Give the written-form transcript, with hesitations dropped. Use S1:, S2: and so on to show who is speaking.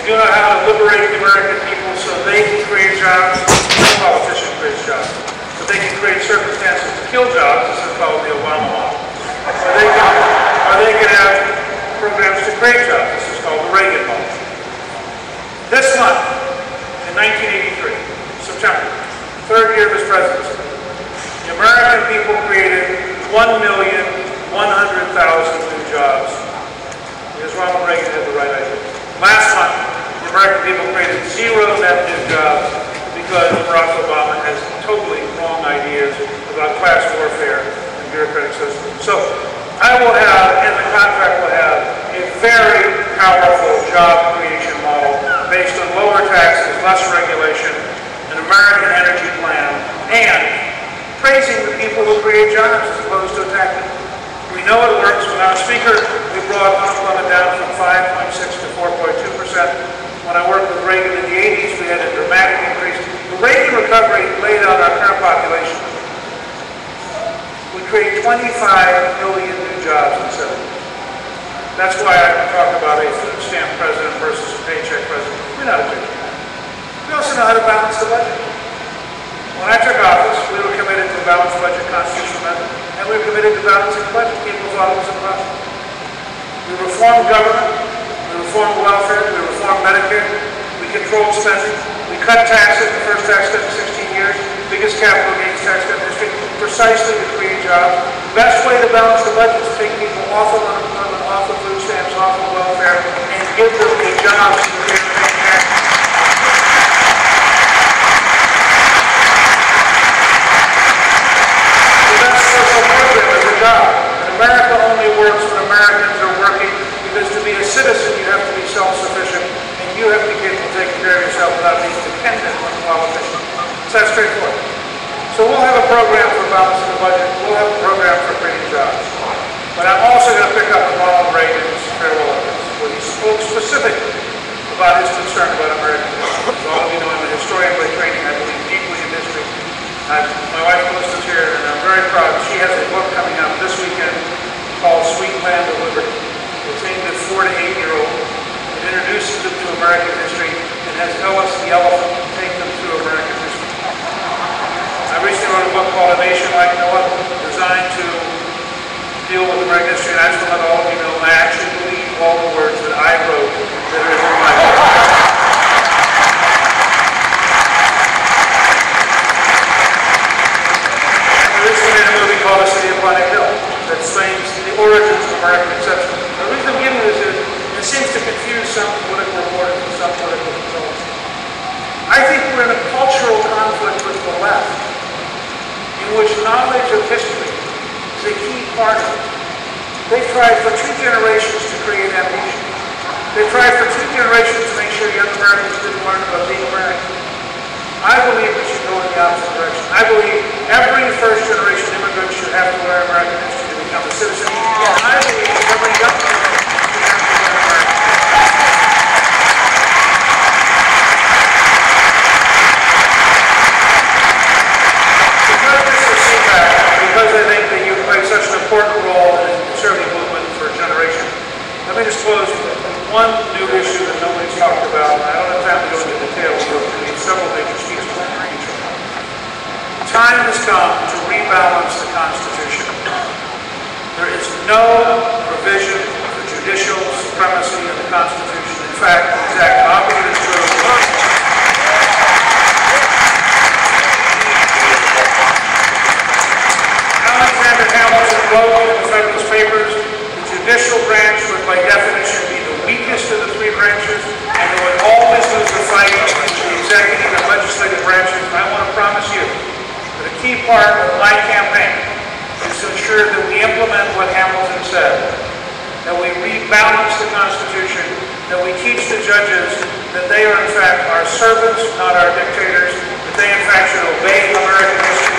S1: do know how to liberate the American people so they can create jobs. No politician creates jobs. But they can create circumstances to kill jobs. This is called the Obama model. Or they can have programs to create jobs. This is called the Reagan model. This month, in 1983, September, third year of his presidency, the American people created 1,100,000 new jobs. Because Ronald Reagan had the right idea. Last month, the American people created 0 net new jobs because Barack Obama has totally wrong ideas about class warfare and bureaucratic systems. So I will have, and the contract will have, a very powerful job creation model based on lower taxes, less regulation, an American energy plan, and praising the people who create jobs as opposed to attacking them. We know it works. When I was Speaker, we brought unemployment down from 5.6 to 4.2%. When I worked with Reagan in the 80s, we had a dramatic increase. The Reagan recovery laid out our current population. We created 25 million new jobs in 7 years. That's why I talk about a food stamp president versus a paycheck president. We're not a paycheck. We also know how to balance the budget. When I took office, we were committed to a balanced budget constitutional amendment, and we were committed to balancing the budget. People thought it was impossible. We reformed government, we reformed welfare, we reformed Medicare, we controlled spending, we cut taxes, the first tax cut in 16 years, biggest capital gains tax cut in history, precisely to create jobs. The best way to balance the budget is to take people off of unemployment, off of food stamps, off of welfare, and give them the jobs that they're paying taxes. America only works when Americans are working, because to be a citizen you have to be self-sufficient and you have to be capable of taking care of yourself without being dependent on a politician. It's that straightforward. So we'll have a program for balancing the budget. We'll have a program for creating jobs. But I'm also going to pick up on Ronald Reagan's farewell address, where he spoke specifically about his concern about American history. As all of you know, I'm a historian by training. I believe deeply in history. My wife Melissa's here, and I'm very proud. She has a book coming out this weekend called Sweet Land of Liberty. It's aimed at 4 to 8-year-olds. It introduces them to American history and has Ellis the elephant take them through American history. I recently wrote a book called A Nation Like No Other, designed to deal with American history, and I just want to let all of you know I actually believe all the words that I wrote that are in my book. Called The City Upon a Hill that explains the origins of American exception. The reason I'm giving this is it seems to confuse some political reporters and some political consultants. I think we're in a cultural conflict with the left in which knowledge of history is a key part of it. They've tried for 2 generations to create amnesia. They've tried for 2 generations to make sure young Americans didn't learn about being American. I believe we should go in the opposite direction. I believe every first-generation immigrant should have to learn American history to become a citizen. And I believe every young American should have to learn American history. Because this is feedback, because I think that you play such an important role in the conservative movement for a generation, let me just close with one new issue that nobody's talked about. I don't have time to go into details, but we need several major speeches. Time has come to rebalance the Constitution. There is no provision for judicial supremacy in the Constitution. In fact, the exact opposite is true. Alexander Hamilton wrote in the Federalist Papers, the judicial branch would by definition be the weakest of the 3 branches, and they would always lose the fight between the executive and legislative branches. And I want to promise you, the key part of my campaign is to ensure that we implement what Hamilton said, that we rebalance the Constitution, that we teach the judges that they are in fact our servants, not our dictators, that they in fact should obey American history.